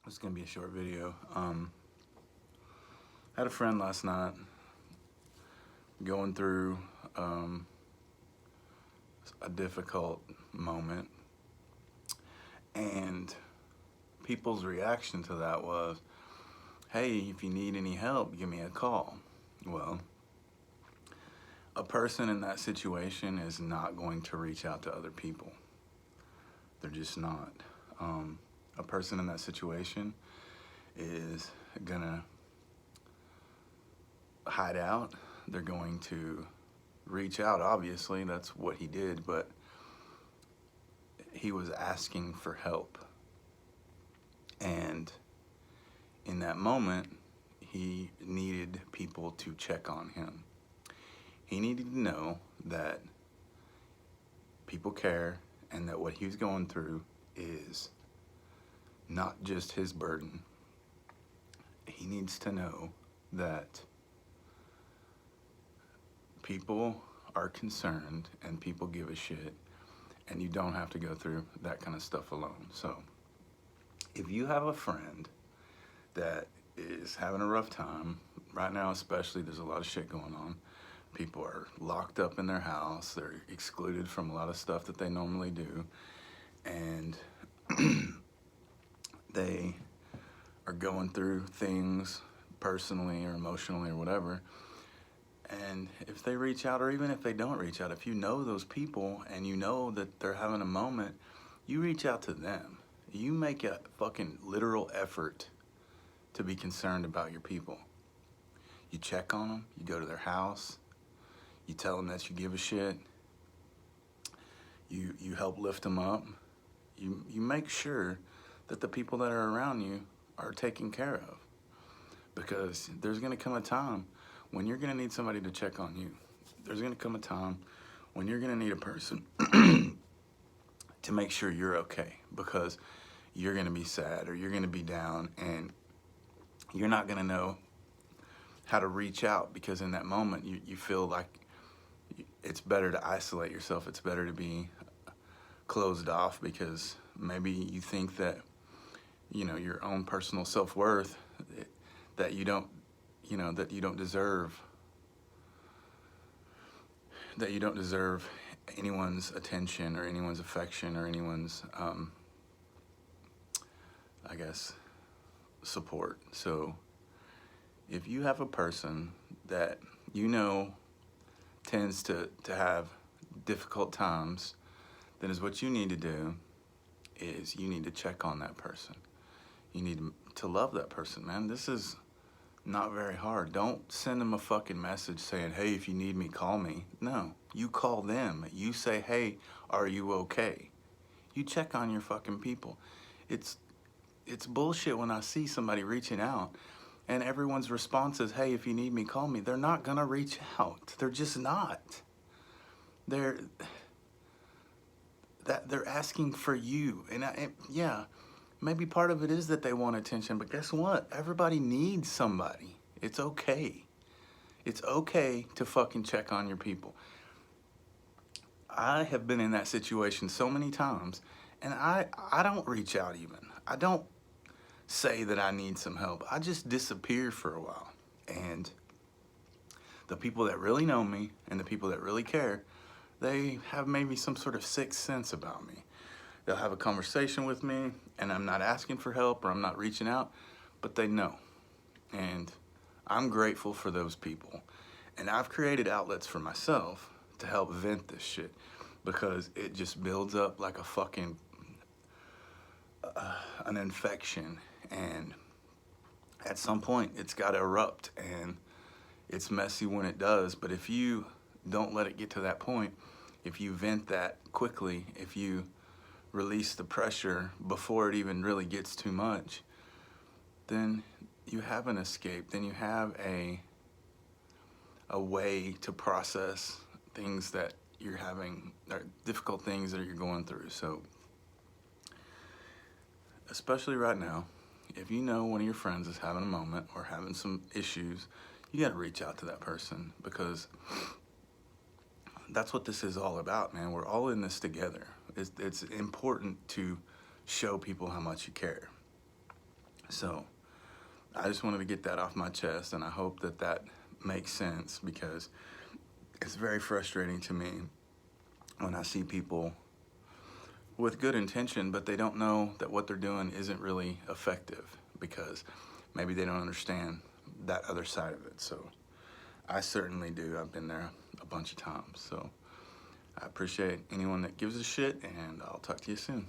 It's gonna be a short video. Had a friend last night going through a difficult moment, and people's reaction to that was, "Hey, if you need any help, give me a call." Well, a person in that situation is not going to reach out to other people. They're just not. A person in that situation is gonna hide out. They're going to reach out, obviously, that's what he did, but he was asking for help. And in that moment, he needed people to check on him. He needed to know that people care and that what he was going through is not just his burden. He needs to know that people are concerned and people give a shit, and you don't have to go through that kind of stuff alone. So if you have a friend that is having a rough time right now, especially, there's a lot of shit going on. People are locked up in their house, they're excluded from a lot of stuff that they normally do, and they are going through things personally or emotionally or whatever. And if they reach out, or even if they don't reach out, if you know those people and you know that they're having a moment, you reach out to them. You make a fucking literal effort to be concerned about your people. You check on them, you go to their house, you tell them that you give a shit, you help lift them up, you make sure that the people that are around you are taken care of. Because there's gonna come a time when you're gonna need somebody to check on you. There's gonna come a time when you're gonna need a person to make sure you're okay, because you're gonna be sad or you're gonna be down and you're not gonna know how to reach out, because in that moment you feel like it's better to isolate yourself. It's better to be closed off, because maybe you think that, you know, your own personal self-worth, that you don't, that you don't deserve, anyone's attention or anyone's affection or anyone's, I guess, support. So if you have a person that you know tends to have difficult times, then is what you need to do is you need to check on that person. You need to love that person, man. This is not very hard. Don't send them a fucking message saying, "Hey, if you need me, call me." No, you call them. You say, "Hey, are you okay?" You check on your fucking people. It's bullshit when I see somebody reaching out and everyone's response is, "Hey, if you need me, call me." They're not gonna reach out. They're just not. They're asking for you, and yeah, maybe part of it is that they want attention, but guess what? Everybody needs somebody. It's okay. It's okay to fucking check on your people. I have been in that situation so many times, and I don't reach out even. I don't say that I need some help. I just disappear for a while. And the people that really know me and the people that really care, they have maybe some sort of sixth sense about me. They'll have a conversation with me and I'm not asking for help or I'm not reaching out, but they know. And I'm grateful for those people. And I've created outlets for myself to help vent this shit, because it just builds up like a fucking, an infection. And at some point it's got to erupt, and it's messy when it does. But if you don't let it get to that point, if you vent that quickly, if you release the pressure before it even really gets too much, then you have an escape. Then you have a way to process things that you're having, or difficult things that you're going through. So especially right now, if you know one of your friends is having a moment or having some issues, you got to reach out to that person, because that's what this is all about, man. We're all in this together. It's important to show people how much you care. So I just wanted to get that off my chest, and I hope that that makes sense, because it's very frustrating to me when I see people with good intention, but they don't know that what they're doing isn't really effective, because maybe they don't understand that other side of it. So I certainly do. I've been there a bunch of times. So I appreciate anyone that gives a shit, and I'll talk to you soon.